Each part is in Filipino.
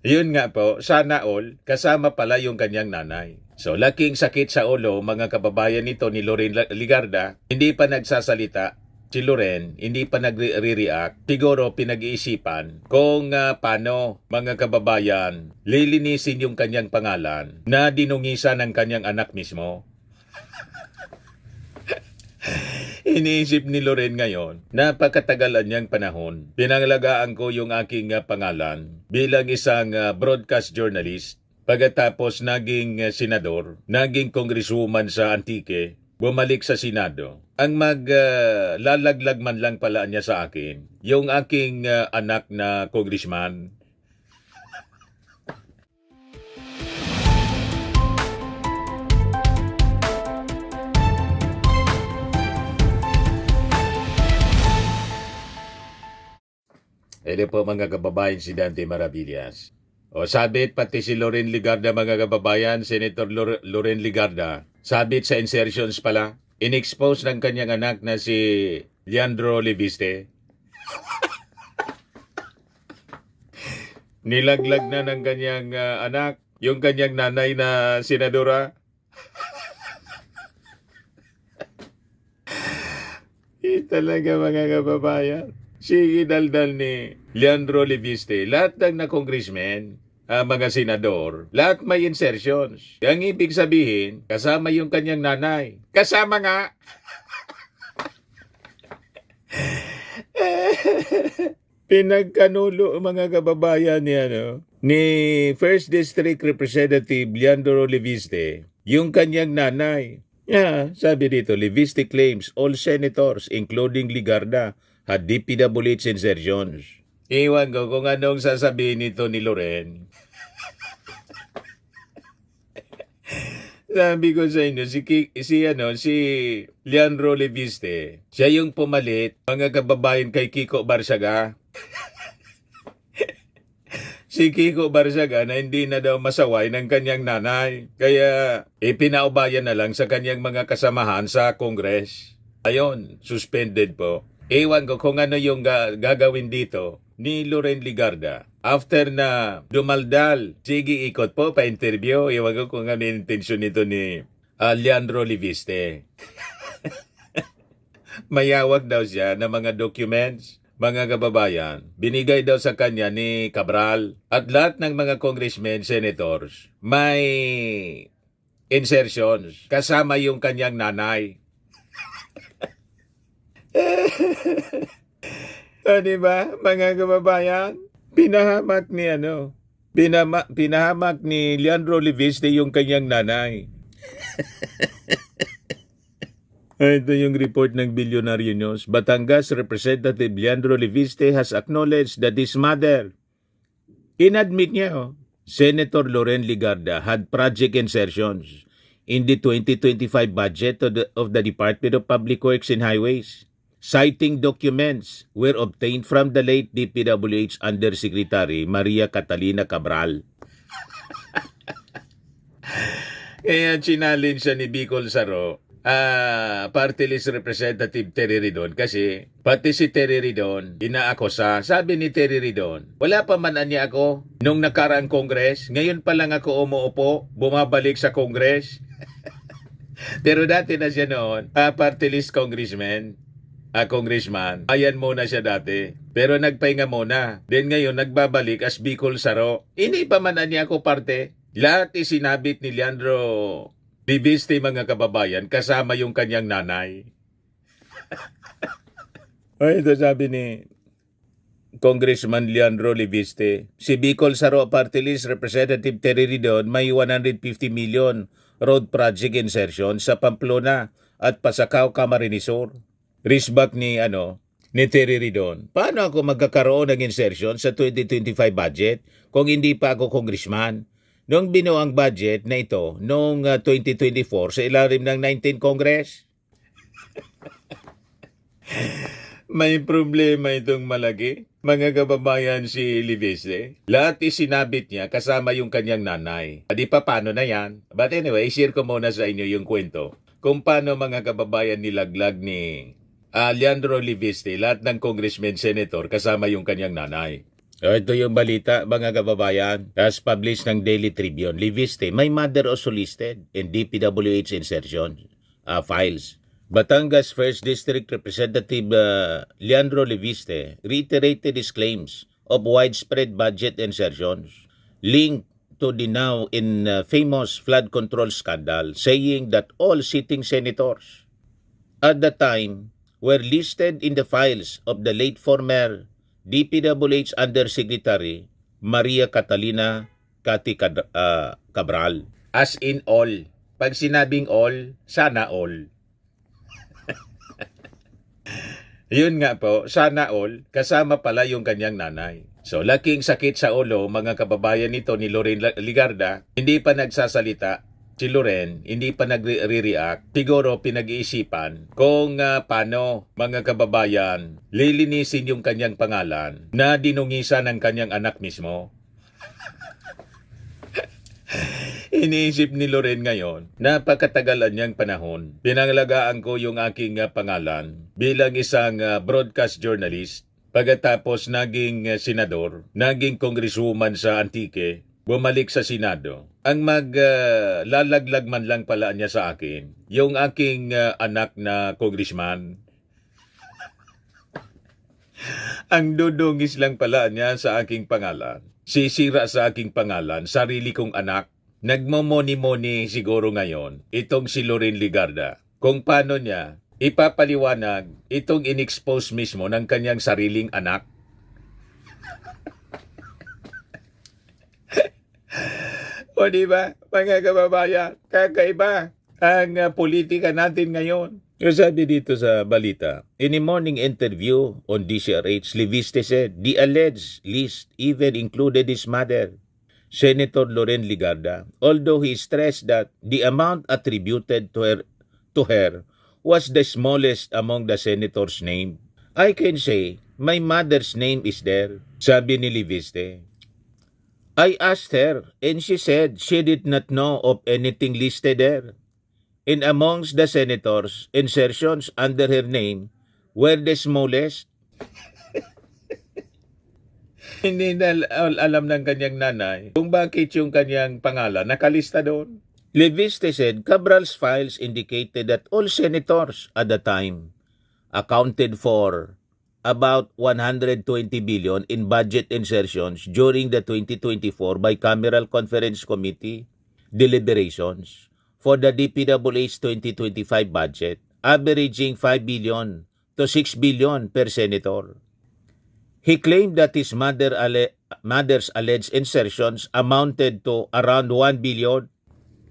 Yun nga po, sana all, kasama pala yung kanyang nanay. So, laking sakit sa ulo, mga kababayan nito ni Loren Ligarda, hindi pa nagsasalita. Si Loren, hindi pa nagre-react. Siguro pinag-iisipan kung paano, mga kababayan, lilinisin yung kanyang pangalan na dinungisan ng kanyang anak mismo. Iniisip ni Loren ngayon, napakatagalan niyang panahon. Pinangalagaan ko yung aking pangalan bilang isang broadcast journalist. Pagkatapos naging senador, naging congresswoman sa Antique, bumalik sa Senado. Ang maglalaglag man lang pala niya sa akin, yung aking anak na congressman. Ito po mga kababayan, si Dante Maravillas. O sabit pati si Loren Ligarda, mga kababayan, Senator Loren Ligarda, sabit sa insertions pala, in-expose ng kanyang anak na si Leandro Leviste. Nilaglag na ng kanyang anak, yung kanyang nanay na senadora. Talaga mga kababayan. Si daldal ni Leandro Leviste, lahat ng na-congressman, mga senador, lahat may insertions. Ang ibig sabihin, kasama yung kanyang nanay. Kasama nga! Pinagkanulo mga kababayan ni First District Representative Leandro Leviste, yung kanyang nanay. Sabi dito, Leviste claims all senators, including Ligarda, had DPWH insertions. Iwan ko kung anong sasabihin nito ni Loren. Sabi ko sa inyo, si Leandro Leviste, siya yung pumalit, mga kababayan, kay Kiko Barsaga. Si Kiko Barsaga na hindi na daw masaway ng kanyang nanay. Kaya ipinaubayan na lang sa kanyang mga kasamahan sa Congress. Ayon, suspended po. Ewan ko kung ano yung gagawin dito ni Loren Ligarda. After na dumaldal, sige ikot po pa-interview. Ewan ko kung ano yung intensyon nito ni Leandro Leviste. Mayawag daw siya ng mga documents, mga kababayan. Binigay daw sa kanya ni Cabral at lahat ng mga congressmen, senators. May insertions kasama yung kanyang nanay. Diba, mga kababayan? Pinahamak ni Leandro Leviste yung kanyang nanay. Ito yung report ng Billionaire News. Batangas Representative Leandro Leviste has acknowledged that his mother, inadmit niya, Senator Loren Ligarda had project insertions in the 2025 budget of the Department of Public Works and Highways. Citing documents were obtained from the late DPWH Undersecretary Maria Catalina Cabral. Kaya challenge siya ni Bicol Saro, party list representative Terry Ridon, kasi pati si Terry Ridon, inaakusa. Sabi ni Terry Ridon, wala pa man niya ako nung nakaraang Congress, ngayon pa lang ako umuupo, bumabalik sa Congress. Pero dati na siya noon, party list congressman, ayan muna siya dati. Pero nagpahinga muna. Then ngayon nagbabalik as Bicol Saro. Hindi pa man niya ako parte. Lahat isinabit ni Leandro Leviste, mga kababayan, kasama yung kanyang nanay. Ay, ito sabi ni Congressman Leandro Leviste, si Bicol Saro Party List Representative Terry Ridon may 150 million road project insertion sa Pamplona at Pasacao, Camarines Sur. Risback ni Terry Ridon, paano ako magkakaroon ng insertion sa 2025 budget kung hindi pa ako congressman? Nung binuo ang budget na ito noong 2024 sa ilalim ng 19th Congress. May problema itong malaki, mga kababayan, si Leviste. Lahat isinabit niya kasama yung kanyang nanay. Di pa paano na yan? But anyway, share ko muna sa inyo yung kwento kung paano, mga kababayan, nilaglag ni Leandro Leviste lahat ng congressman, senator, kasama yung kanyang nanay. Ito yung balita, mga kababayan. As published ng Daily Tribune, Liviste, my mother also listed in DPWH insertion files. Batangas 1st District Representative Leandro Liviste reiterated his claims of widespread budget insertions linked to the now famous flood control scandal, saying that all sitting senators at the time were listed in the files of the late former DPWH Undersecretary Maria Catalina Cabral. As in all. Pag sinabing all, sana all. Yun nga po, sana all, kasama pala yung kanyang nanay. So, laking sakit sa ulo, mga kababayan nito ni Loren Ligarda, hindi pa nagsasalita. Si Loren, hindi pa nagre-react. Siguro pinag-iisipan kung paano, mga kababayan, lilinisin yung kanyang pangalan na dinungisan ng kanyang anak mismo. Iniisip ni Loren ngayon, napakatagalan niyang panahon. Pinangalagaan ko yung aking pangalan bilang isang broadcast journalist. Pagkatapos naging senador, naging congresswoman sa Antique, bumalik sa Senado. Ang maglalaglag man lang pala niya sa akin, yung aking anak na congressman. Ang dudungis lang pala niya sa aking pangalan. Sisira sa aking pangalan, sarili kong anak. Nagmomoni-moni siguro ngayon itong si Loren Ligarda kung paano niya ipapaliwanag itong in-expose mismo ng kanyang sariling anak. O diba, mga kababayan, kakaiba ang politika natin ngayon. Yung sabi dito sa balita, in a morning interview on DCRH, Liviste said the alleged list even included his mother, Senator Loren Ligarda, although he stressed that the amount attributed to her was the smallest among the senator's name. I can say, my mother's name is there, sabi ni Liviste. I asked her, and she said she did not know of anything listed there. And amongst the senators, insertions under her name were the smallest. Hindi na alam ng kanyang nanay kung bakit yung kanyang pangalan nakalista doon. Liviste said Cabral's files indicated that all senators at the time accounted for about 120 billion in budget insertions during the 2024 Bicameral Conference Committee deliberations for the DPWH 2025 budget, averaging 5 billion to 6 billion per senator. He claimed that his mother's alleged insertions amounted to around 1 billion.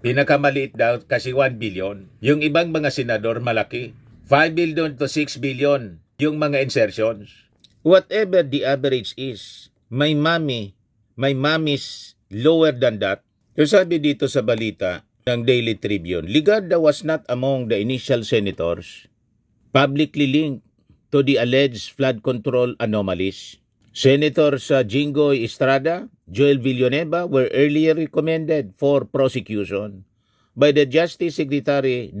Pinakamaliit daw kasi 1 billion. Yung ibang mga senador malaki. 5 billion to 6 billion yung mga insertions. Whatever the average is, my mommy's lower than that. Yung sabi dito sa balita ng Daily Tribune, Ligarda was not among the initial senators publicly linked to the alleged flood control anomalies. Senators Jinggoy Estrada, Joel Villanueva were earlier recommended for prosecution by the Justice Secretary,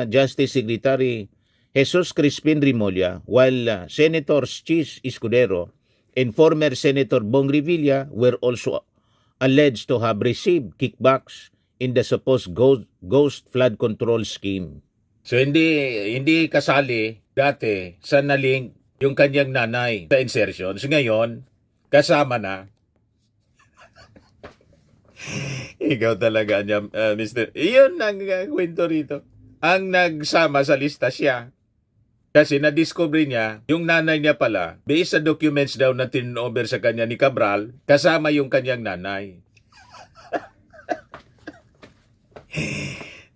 Justice Secretary Jesus Crispin Rimulya, while Senators Chis Escudero and former Senator Bong Revilla were also alleged to have received kickbacks in the supposed ghost flood control scheme. So hindi kasali dati sa naling yung kanyang nanay sa insertions. Ngayon, kasama na. Ikaw talaga niya, Mr. Iyon ang kwento rito. Ang nagsama sa lista siya. Kasi na-discover niya, yung nanay niya pala, based sa documents daw na turnover sa kanya ni Cabral, kasama yung kanyang nanay.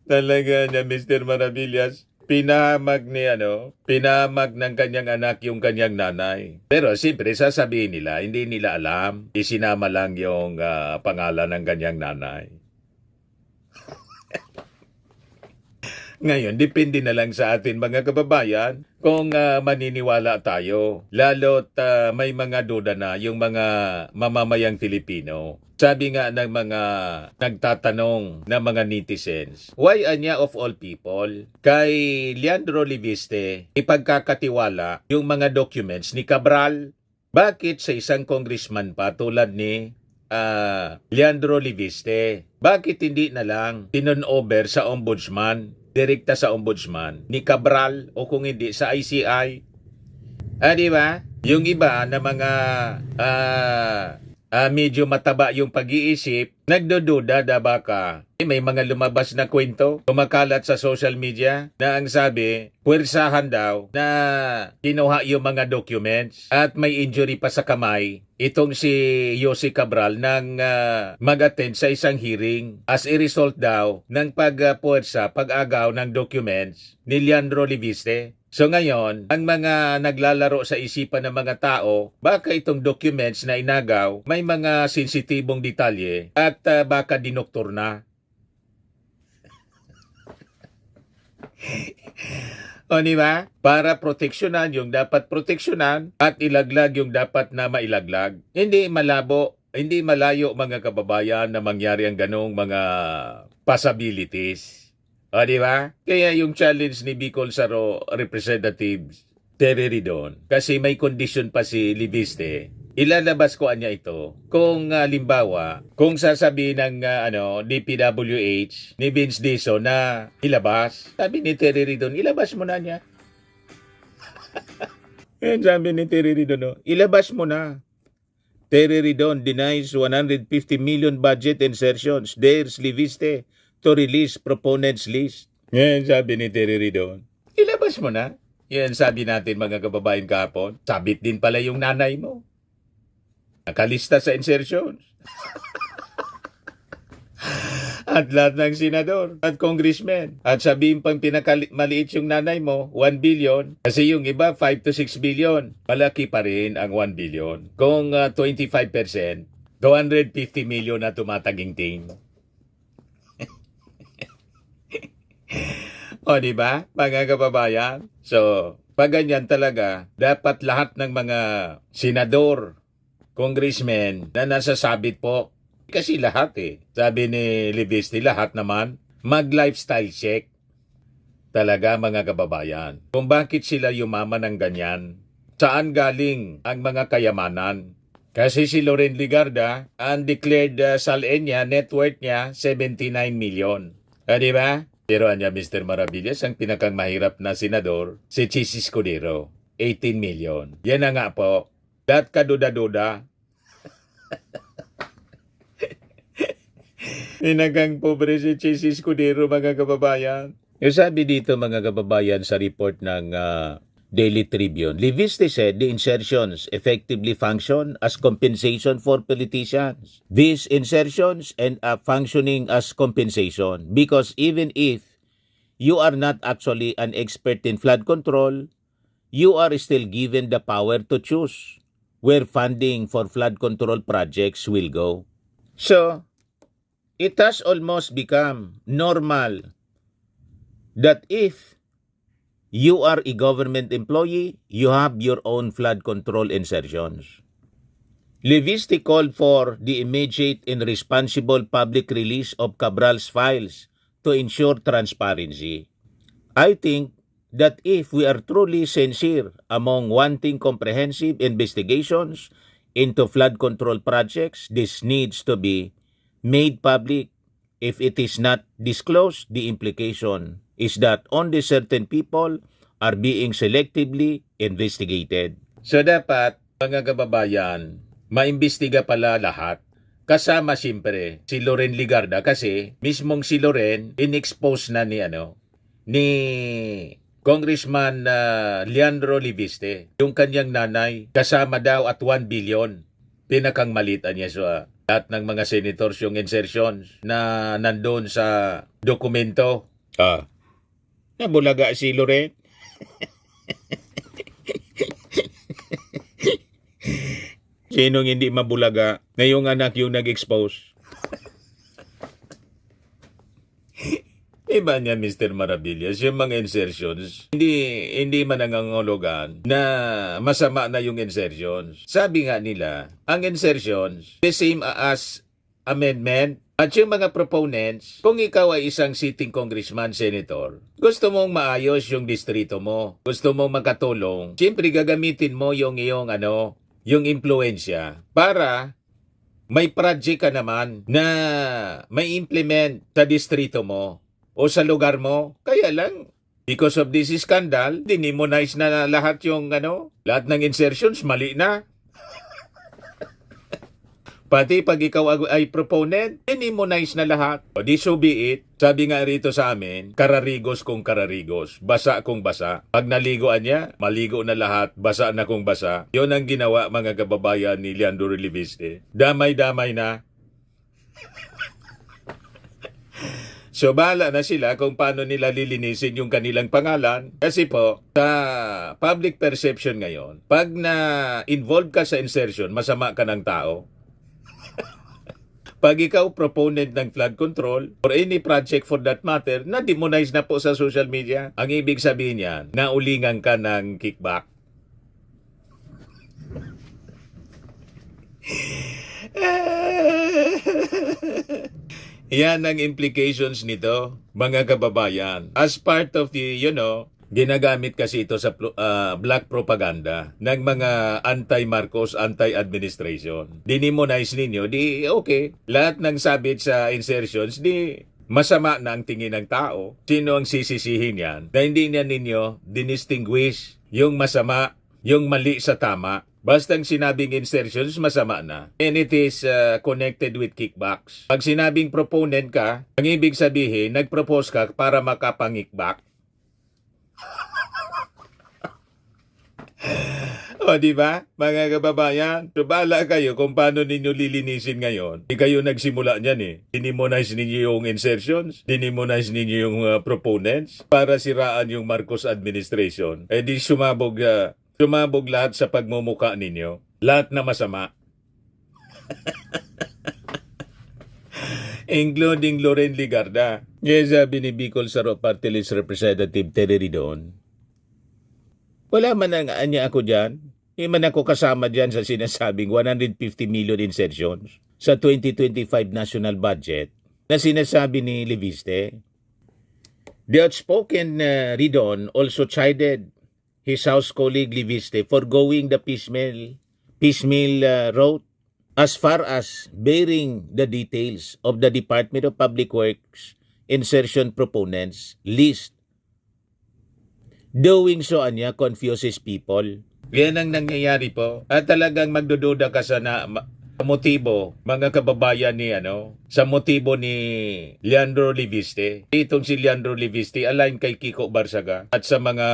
Talaga niya, Mr. Maravillas. Pinamag ng kanyang anak yung kanyang nanay. Pero siyempre, sasabihin nila, hindi nila alam. Isinama lang yung pangalan ng kanyang nanay. Ngayon, depende na lang sa atin mga kababayan kung maniniwala tayo. Lalo't may mga duda na yung mga mamamayang Filipino. Sabi nga ng mga nagtatanong na mga netizens, why anya of all people kay Leandro Liviste ipagkakatiwala yung mga documents ni Cabral? Bakit sa isang congressman pa tulad ni Leandro Liviste, bakit hindi na lang tinon-over sa ombudsman, direkta sa ombudsman, ni Cabral o kung hindi sa ICI? Di ba? Yung iba na mga medyo mataba yung pag-iisip, nagdududa da baka may mga lumabas na kwento, kumakalat sa social media na ang sabi, puwersahan daw na kinuha yung mga documents at may injury pa sa kamay itong si Yossi Cabral nang mag-attend sa isang hearing as a result daw ng pagpuwersa, pag-agaw ng documents ni Leandro Liviste. So ngayon, ang mga naglalaro sa isipan ng mga tao, baka itong documents na inagaw, may mga sensitibong detalye at baka dinoktor na. O diba? Para proteksyonan yung dapat proteksyonan at ilaglag yung dapat na mailaglag. Hindi malabo, hindi malayo mga kababayan na mangyari ang ganong mga possibilities. O, di ba? Kaya yung challenge ni Bicol Saro Representative Terry Ridon, kasi may condition pa si Liviste, ilalabas ko niya ito kung limbawa, kung sasabihin ng DPWH ni Vince Dizon na ilabas, sabi ni Terry Ridon, ilabas mo na niya. Yan sabi ni Terry Ridon, no? Ilabas mo na. Terry Ridon denies 150 million budget insertions. Dares Liviste to release proponents list. Yan sabi ni Terry Ridon. Ilabas mo na. Yan sabi natin mga kababayan kahapon. Sabit din pala yung nanay mo. Nakalista sa insertions. At lahat ng senador at congressmen. At sabihin pang pinakamaliit yung nanay mo, 1 billion. Kasi yung iba, 5 to 6 billion. Malaki pa rin ang 1 billion. Kung 25%, 250 million na tumataginting. O, di ba? Mga kababayan. So, pag ganyan talaga, dapat lahat ng mga senador, congressmen na nasasabit po, kasi lahat sabi ni Liviste, lahat naman, mag-lifestyle check. Talaga mga kababayan. Kung bakit sila yumaman ng ganyan, saan galing ang mga kayamanan. Kasi si Loren Ligarda, ang declared salin niya, net worth niya, 79 million. Di ba? Pero anya Mr. Maravillas, ang pinakang mahirap na senador, si Chis Escudero, 18 million. Yan na nga po. Dat kaduda-duda. Pinakang pobre si Chis Escudero, mga kababayan. Yung sabi dito, mga kababayan, sa report ng Daily Tribune, Liviste said the insertions effectively function as compensation for politicians. These insertions end up functioning as compensation because even if you are not actually an expert in flood control, you are still given the power to choose where funding for flood control projects will go. So, it has almost become normal that if you are a government employee, you have your own flood control insertions. Liviste called for the immediate and responsible public release of Cabral's files to ensure transparency. I think that if we are truly sincere among wanting comprehensive investigations into flood control projects, this needs to be made public. If it is not disclosed, the implication is that only certain people are being selectively investigated. So dapat, mga kababayan, maimbestiga pala lahat. Kasama siyempre si Loren Ligarda kasi mismong si Loren in-expose na ni Congressman Leandro Liviste. Yung kanyang nanay, kasama daw at 1 billion. Pinakang malitan niya sa lahat ng mga senators yung insertions na nandun sa dokumento. Nabulaga si Loren. Sinong hindi mabulaga? Ngayong anak yung nag-expose. Iba niya, Mr. Maravillas, yung mga insertions, hindi man nangangahulugan na masama na yung insertions. Sabi nga nila, ang insertions, the same as amendment. At yung mga proponents, kung ikaw ay isang sitting congressman, senator, gusto mong maayos yung distrito mo, gusto mong makatulong, siyempre gagamitin mo yung iyong yung impluensya para may project ka naman na may implement sa distrito mo o sa lugar mo. Kaya lang, because of this scandal, dinimonize na lahat yung lahat ng insertions, mali na. Pati pag ikaw ay proponent, dinimonize na lahat. O di so be it. Sabi nga rito sa amin, kararigos kung kararigos, basa kung basa. Pag naligoan niya, maligo na lahat, basa na kung basa. Yun ang ginawa mga kababayan ni Leandro Reliviste. Damay-damay na. So bahala na sila kung paano nila lilinisin yung kanilang pangalan. Kasi po, sa public perception ngayon, pag na-involve ka sa insertion, masama ka ng tao. Pag ikaw proponent ng flood control or any project for that matter, na-demonize na po sa social media. Ang ibig sabihin niyan, naulingan ka ng kickback. Yan ang implications nito, mga kababayan. As part of the, ginagamit kasi ito sa black propaganda ng mga anti-Marcos, anti-administration. Dinimonize ninyo, di okay. Lahat ng sabit sa insertions, di masama na ang tingin ng tao. Sino ang sisisihin yan? Na hindi niya ninyo dinistinguish yung masama, yung mali sa tama. Bastang sinabing insertions, masama na. And it is connected with kickbacks. Pag sinabing proponent ka, ang ibig sabihin, nag-propose ka para makapang-kickback. O, di ba? Mga kababayan, subala kayo kung paano ninyo lilinisin ngayon. Di kayo nagsimula niyan eh. Dinimonize ninyo yung insertions, dinimonize ninyo yung proponents para siraan yung Marcos administration. Eh di sumabog lahat sa pagmumuka ninyo. Lahat na masama. Including Loren Ligarda. Yes, sabi ni Bicol Saro Party List Representative Terry Ridon. Wala man ang anya ako dyan. Hindi man ako kasama dyan sa sinasabing 150 million insertions sa 2025 national budget na sinasabi ni Leviste. The outspoken Ridon also chided his House colleague Leviste for going the piecemeal route as far as bearing the details of the Department of Public Works insertion proponents list. Doing so anya confuses people. Yan ang nangyayari po. At talagang magdududa ka sa motibo, mga kababayan ni sa motibo ni Leandro Leviste. Itong si Leandro Leviste align kay Kiko Barsaga at sa mga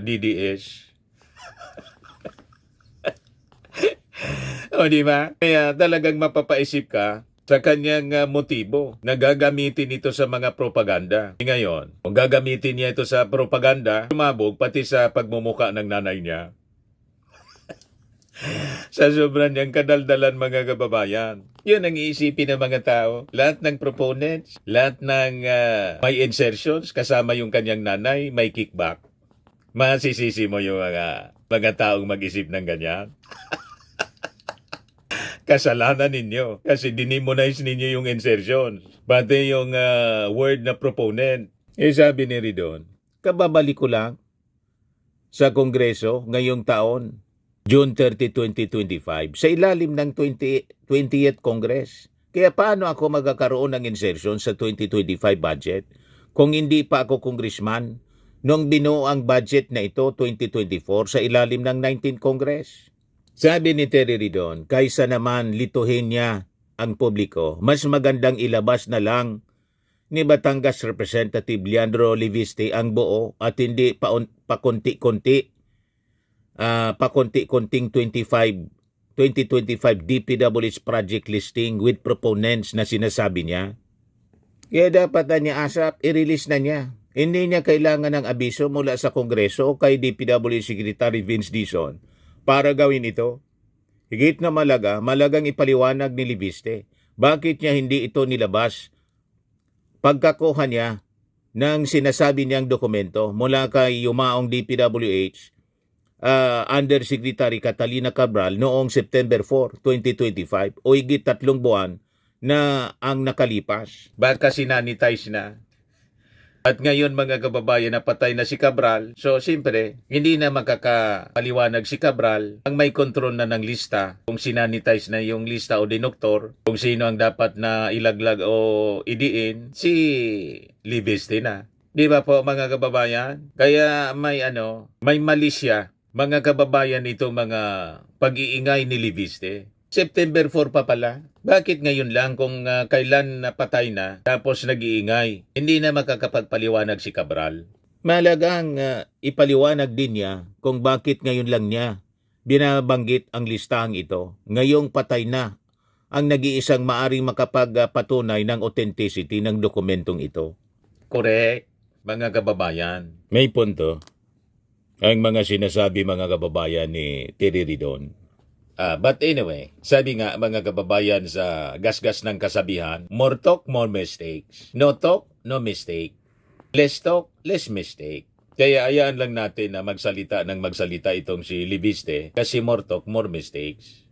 DDS. O di ba? Kaya talagang mapapaisip ka sa kanyang motibo na gagamitin ito sa mga propaganda. Ngayon, kung gagamitin niya ito sa propaganda, sumabog pati sa pagmumuka ng nanay niya. Sa sobrang niyang kadaldalan, mga kababayan. Yun ang iisipin ng mga tao. Lahat ng proponents, lahat ng may insertions, kasama yung kanyang nanay, may kickback. Masisisi mo yung mga taong mag-isip ng ganyan. Kasalanan ninyo kasi dinimonize ninyo yung insertions. Pati yung word na proponent. Sabi ni Ridon, kababalik ko lang sa Kongreso ngayong taon, June 30, 2025, sa ilalim ng 20th Congress. Kaya paano ako magkakaroon ng insertion sa 2025 budget kung hindi pa ako congressman nung binuo ang budget na ito 2024 sa ilalim ng 19th Congress? Sabi ni Terry Ridon, kaysa naman lituhin niya ang publiko, mas magandang ilabas na lang ni Batangas Representative Leandro Leviste ang buo at hindi pakunti-kunting 2025 DPWH project listing with proponents na sinasabi niya. Kaya dapat niya ASAP, i-release na niya. Hindi niya kailangan ng abiso mula sa Kongreso o kay DPWH Secretary Vince Dizon para gawin ito. Higit na malagang ipaliwanag ni Leviste. Bakit niya hindi ito nilabas? Pagkakuha niya ng sinasabi niyang dokumento mula kay yumaong DPWH Undersecretary Catalina Cabral noong September 4, 2025 o higit 3 buwan na ang nakalipas. Baka sinanitize na. At ngayon mga kababayan, napatay na si Cabral. So siyempre, hindi na makakapaliwanag si Cabral. Ang may control na ng lista, kung sinanitize na yung lista o dinoktor, kung sino ang dapat na ilaglag o idiin, si Libiste na. Di ba po mga kababayan? Kaya may mali siya, mga kababayan, itong mga pag-iingay ni Libiste. September 4 pa pala. Bakit ngayon lang kung kailan napatay na tapos nag-iingay? Hindi na makakapagpaliwanag si Cabral. Malagang ipaliwanag din niya kung bakit ngayon lang niya binabanggit ang listahang ito. Ngayong patay na ang nag-iisang maaring makapagpatunay ng authenticity ng dokumentong ito. Correct, mga kababayan. May punto ang mga sinasabi mga kababayan ni Terry Ridon. But anyway, sabi nga mga kababayan sa gasgas ng kasabihan, more talk, more mistakes. No talk, no mistake. Less talk, less mistake. Kaya ayaan lang natin na magsalita itong si Libiste kasi more talk, more mistakes.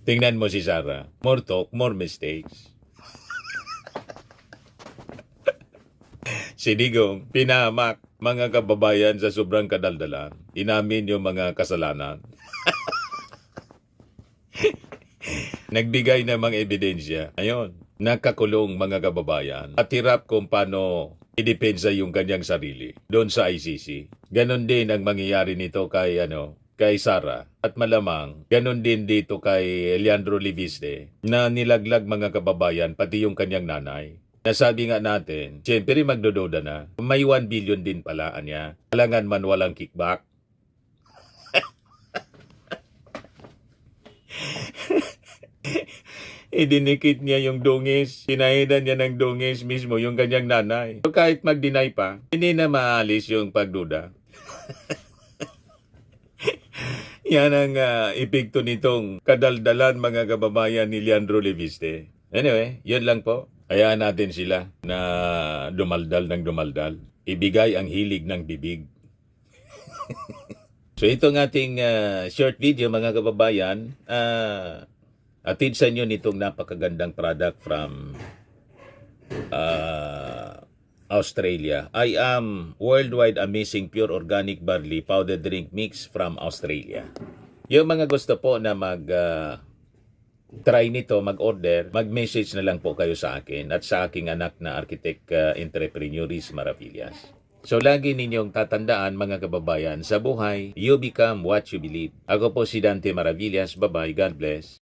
Tingnan mo si Sara. More talk, more mistakes. Si Digong, pinahamak mga kababayan sa sobrang kadaldalan. Inamin yung mga kasalanan. Nagbigay ng mga ebidensya. Ayun, nakakulong mga kababayan. At hirap kung paano idepensa yung kanyang sarili doon sa ICC. Ganon din ang mangyayari nito kay Sara. At malamang, ganon din dito kay Leandro Libiste na nilaglag mga kababayan pati yung kanyang nanay. Nasabi nga natin, siyempre magdododa na. May 1 billion din pala niya. Alangan man walang kickback. Idinikit niya yung dungis. Sinahidan niya ng dungis mismo yung kanyang nanay. So kahit mag-deny pa, hindi na maalis yung pagduda. Yan ang epekto nitong kadaldalan mga kababayan ni Leandro Libiste. Anyway, yun lang po. Hayaan natin sila na dumaldal ng dumaldal. Ibigay ang hilig ng bibig. So itong ating short video mga kababayan, atid sa inyo nitong napakagandang product from Australia. I am worldwide amazing pure organic barley powder drink mix from Australia. Yung mga gusto po na try nito, mag-order, mag-message na lang po kayo sa akin at sa aking anak na architect entrepreneur Riz Maravillas. So lagi ninyong tatandaan mga kababayan, sa buhay, you become what you believe. Ako po si Dante Maravillas. Bye-bye. God bless.